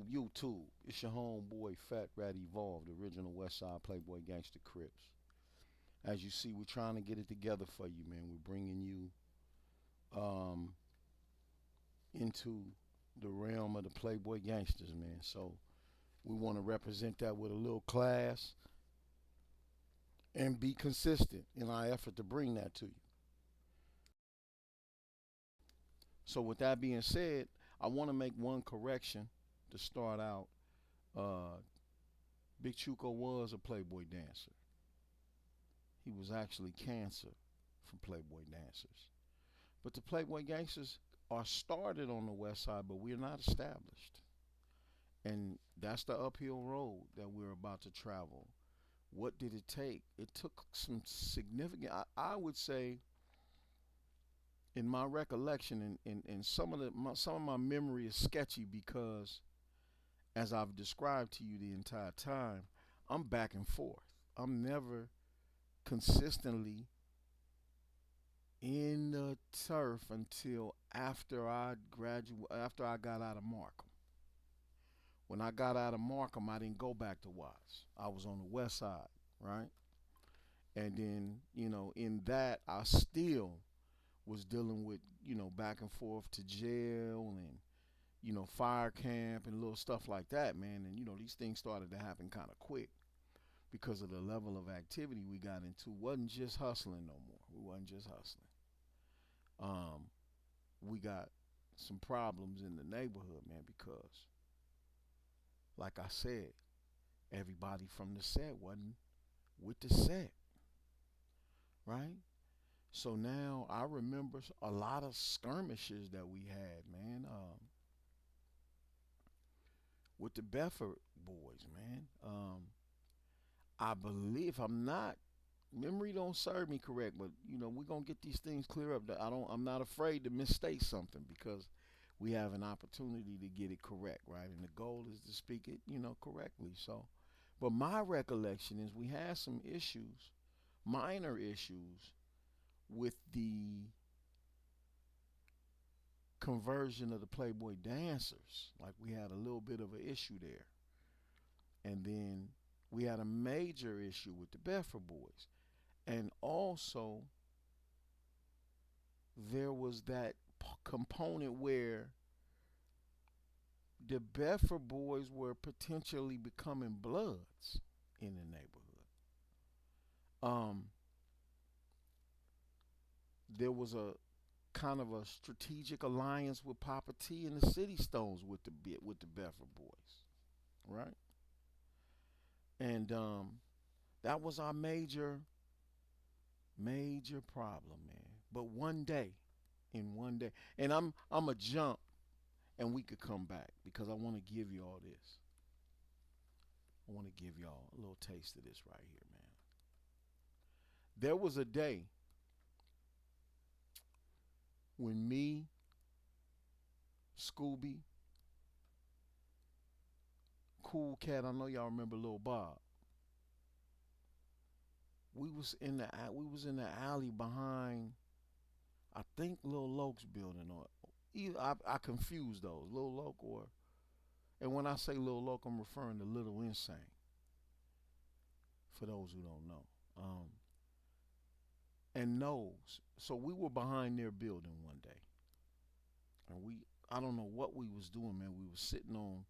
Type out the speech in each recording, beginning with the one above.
YouTube. It's your homeboy Fat Rat Evolved, the original West Side Playboy Gangster Crips. As you see, we're trying to get it together for you, man. We're bringing you um, into the realm of the Playboy Gangsters, man. So we want to represent that with a little class and be consistent in our effort to bring that to you. So with that being said, I want to make one correction to start out. Uh, Big Chuko was a Playboy dancer. He was actually cancer for Playboy dancers. But the Playboy gangsters are started on the west side, but we're not established. And that's the uphill road that we're about to travel. What did it take? It took some significant, I would say, in my recollection, and some of my memory is sketchy because, as I've described to you the entire time, I'm back and forth. I'm never consistently in the turf until after I got out of Markham. When I got out of Markham, I didn't go back to Watts. I was on the west side, right? And then, in that I still was dealing with, back and forth to jail and, fire camp and little stuff like that, man. And, these things started to happen kind of quick because of the level of activity we got into. Wasn't just hustling no more. We wasn't just hustling. Um, we got some problems in the neighborhood, man, because, like I said, everybody from the set wasn't with the set, right? So now I remember a lot of skirmishes that we had, man, with the Bedford boys, man. I believe I'm not memory don't serve me correct, but we're gonna get these things clear up. I'm not afraid to misstate something because we have an opportunity to get it correct, right? And the goal is to speak it, correctly. So, but my recollection is we had some issues, minor issues, with the conversion of the Playboy dancers. Like we had a little bit of an issue there. And then we had a major issue with the Bedford boys. And also, there was that component where the Bedford boys were potentially becoming bloods in the neighborhood. Um, there was a kind of a strategic alliance with Papa T and the City Stones with the Bedford boys, right? And that was our major problem, man. But one day, and I'm a jump, and we could come back because I want to give you all this. I want to give y'all a little taste of this right here, man. There was a day when me, Scooby, Cool Cat, I know y'all remember Lil Bob. We was in the alley behind, I think, Lil Loke's building, or either I confuse those, Lil Loke, or, and when I say Lil Loke, I'm referring to Little Insane, for those who don't know. And knows. So we were behind their building one day, and I don't know what we was doing, man. We was sitting on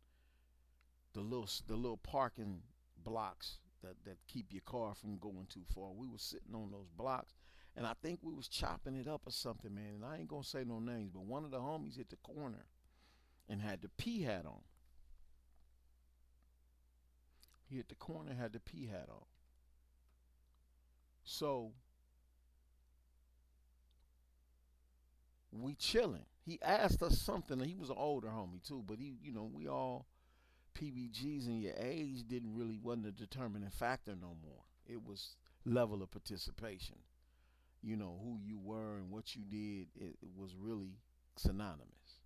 the little parking blocks that keep your car from going too far. We was sitting on those blocks, and I think we was chopping it up or something, man. And I ain't gonna say no names, but one of the homies hit the corner and had the P hat on. He hit the corner, had the P hat on. So we chilling. He asked us something. He was an older homie too, but we all PBGs, and your age wasn't a determining factor no more. It was level of participation. Who you were and what you did. It was really synonymous,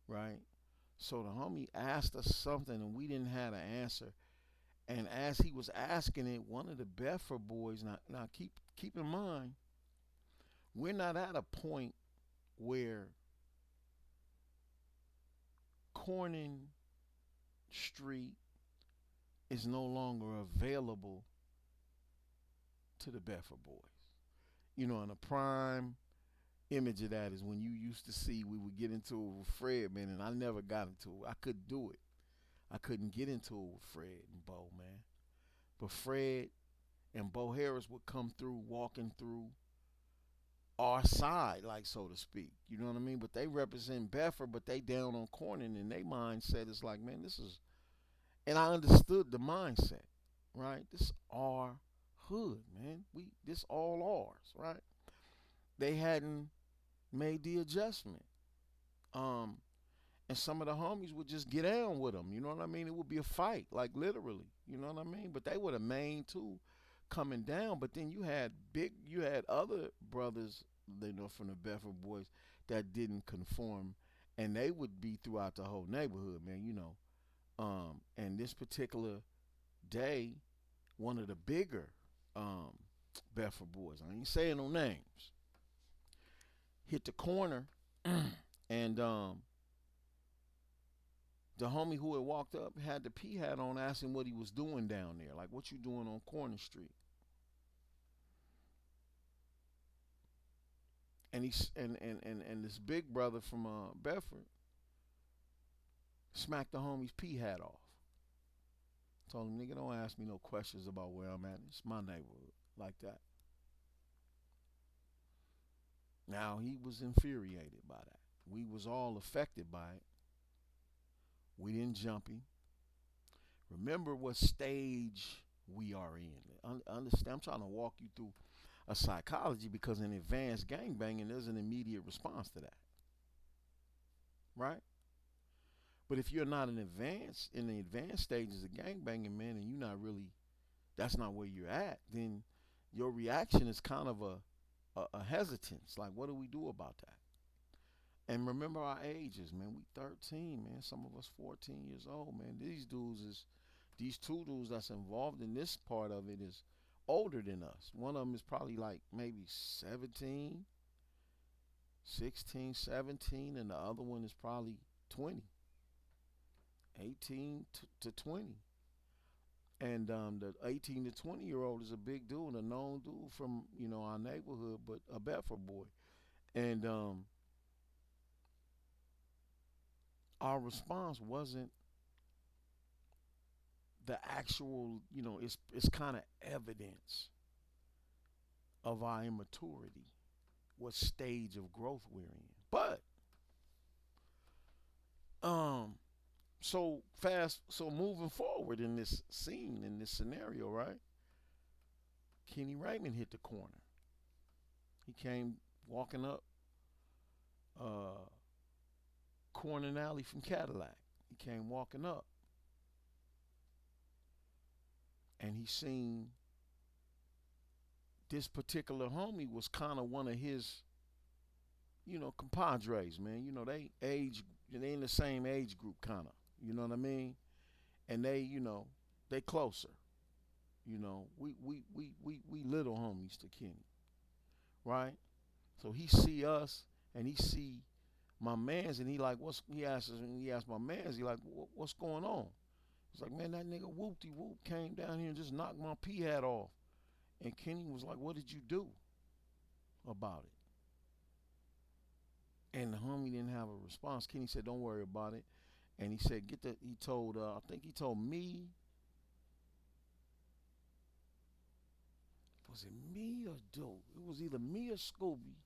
right? So the homie asked us something, and we didn't have an answer. And as he was asking it, one of the Bedford boys. Now keep in mind, we're not at a point where Corning Street is no longer available to the Bedford boys. You know, and a prime image of that is when you used to see we would get into it with Fred, man, and I never got into it. I couldn't do it. I couldn't get into it with Fred and Bo, man. But Fred and Bo Harris would come through, walking through our side, like so to speak. You know what I mean? But they represent Bedford, but they down on Corning, and their mindset is like, man, this is. And I understood the mindset, right? This is our hood, man. This all ours, right? They hadn't made the adjustment. Um, and some of the homies would just get down with them. You know what I mean? It would be a fight, like literally. You know what I mean? But they were the main two coming down. But then you had other brothers, you know, from the Bedford boys that didn't conform, and they would be throughout the whole neighborhood, man. You know, and this particular day, one of the bigger um, Bedford boys, I ain't saying no names, hit the corner, and the homie who had walked up had the P hat on, asked him what he was doing down there. Like, what you doing on Corner Street? And and this big brother from Bedford smacked the homie's P hat off. Told him, nigga, don't ask me no questions about where I'm at. It's my neighborhood. Like that. Now, he was infuriated by that. We was all affected by it. We didn't jump him. Remember what stage we are in. Understand? I'm trying to walk you through a psychology, because in advanced gangbanging, there's an immediate response to that, right? But if you're not in the advanced stages of gangbanging, man, and you're not really, that's not where you're at, then your reaction is kind of a hesitance. Like, what do we do about that? And remember our ages, man. We 13, man. Some of us 14 years old, man. These two dudes that's involved in this part of it is older than us. One of them is probably like maybe 17, 16, 17, and the other one is probably 20, 18 to 20. And the 18 to 20-year-old is a big dude, a known dude from, you know, our neighborhood, but a Bedford boy. And our response wasn't the actual, you know, it's kind of evidence of our immaturity, what stage of growth we're in. But um so moving forward in this scene, in this scenario, right? Kenny Raymond hit the corner. He came walking up Corner Alley from Cadillac. He came walking up, and he seen this particular homie was kind of one of his, you know, compadres, man. You know, they in the same age group, kind of. You know what I mean? And they, you know, they closer. You know, we little homies to Kenny, right? So he see us, and he see my man's, and he like, he asked my man's, he like, what's going on? He's like, man, that nigga whoopty whoop came down here and just knocked my P hat off. And Kenny was like, what did you do about it? And the homie didn't have a response. Kenny said, don't worry about it. And he said, he told, I think he told me, was it me or Doe? It was either me or Scooby.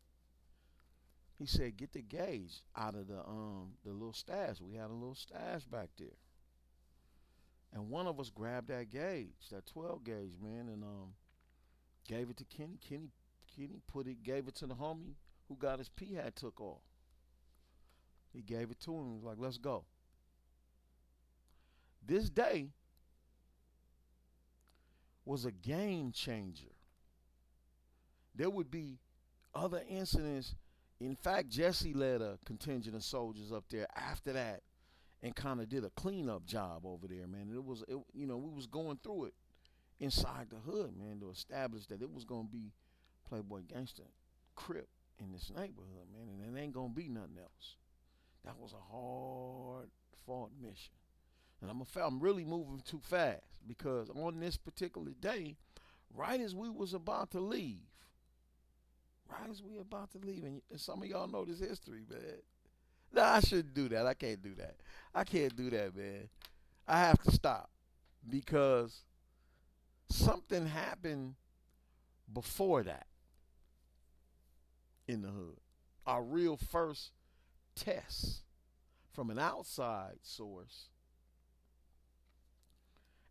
He said, get the gauge out of the little stash. We had a little stash back there. And one of us grabbed that gauge, that 12 gauge, man, and gave it to Kenny. Kenny gave it to the homie who got his P hat took off. He gave it to him. He was like, let's go. This day was a game changer. There would be other incidents. In fact, Jesse led a contingent of soldiers up there after that and kind of did a cleanup job over there, man. You know, we was going through it inside the hood, man, to establish that it was going to be Playboy Gangsta, Crip, in this neighborhood, man, and it ain't gonna be nothing else. That was a hard fought mission. And I'm really moving too fast because on this particular day, right as we was about to leave, and some of y'all know this history, man. No, I shouldn't do that. I can't do that. I can't do that, man. I have to stop because something happened before that in the hood. Our real first test from an outside source,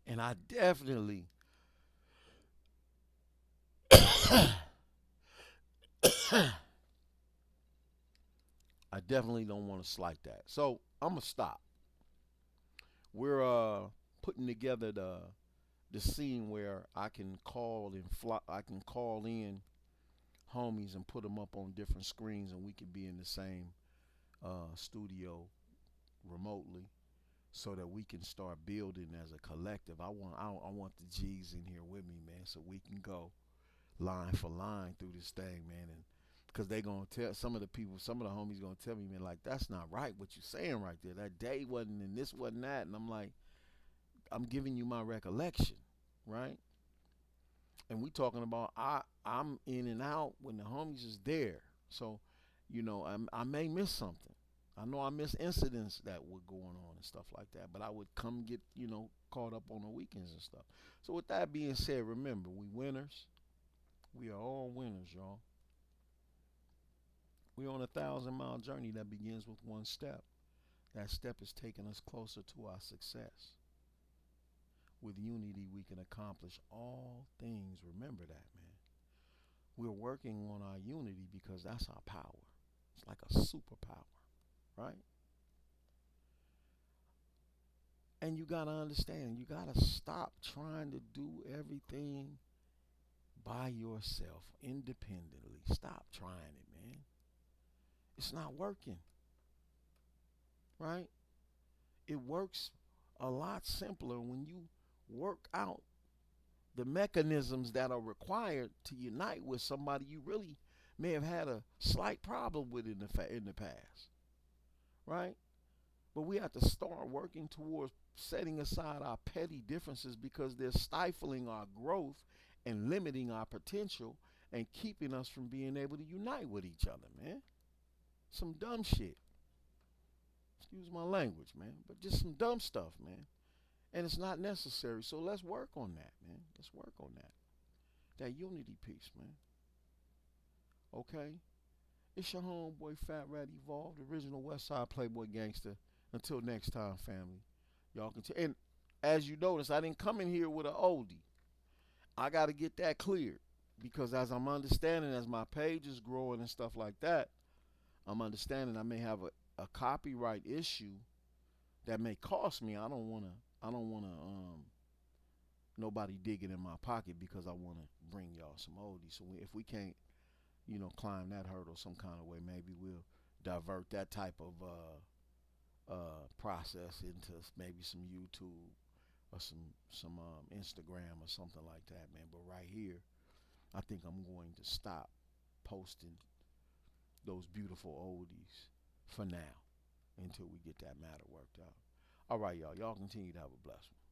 and I definitely I definitely don't want to slight that. So I'm gonna stop. We're putting together the scene where I can call and fly. I can call in homies and put them up on different screens, and we can be in the same studio remotely, so that we can start building as a collective. I want the G's in here with me, man, so we can go line for line through this thing, man, and because they gonna tell some of the people, some of the homies gonna tell me, man, like that's not right what you saying right there. That day wasn't and this wasn't that, and I'm like, I'm giving you my recollection, right? And we talking about I'm in and out when the homies is there, so I may miss something. I know I miss incidents that were going on and stuff like that, but I would come get caught up on the weekends and stuff. So with that being said, remember we winners. We are all winners, y'all. We're on a 1,000-mile journey that begins with one step. That step is taking us closer to our success. With unity, we can accomplish all things. Remember that, man. We're working on our unity because that's our power. It's like a superpower, right? And you got to understand, you got to stop trying to do everything by yourself, independently. Stop trying it, man. It's not working, right? It works a lot simpler when you work out the mechanisms that are required to unite with somebody you really may have had a slight problem with in the past, right? But we have to start working towards setting aside our petty differences because they're stifling our growth and limiting our potential and keeping us from being able to unite with each other, man. Some dumb shit. Excuse my language, man. But just some dumb stuff, man. And it's not necessary. So let's work on that, man. Let's work on that. That unity piece, man. Okay? It's your homeboy Fat Rat Evolved, original Westside Playboy Gangster. Until next time, family. Y'all can and as you notice, I didn't come in here with an oldie. I got to get that cleared. Because as I'm understanding, as my page is growing and stuff like that, I'm understanding I may have a copyright issue that may cost me. I don't wanna nobody digging in my pocket because I wanna bring y'all some oldies. So if we can't, climb that hurdle some kind of way, maybe we'll divert that type of process into maybe some YouTube or some Instagram or something like that, man. But right here, I think I'm going to stop posting those beautiful oldies for now until we get that matter worked out. All right, y'all. Y'all continue to have a blessed one.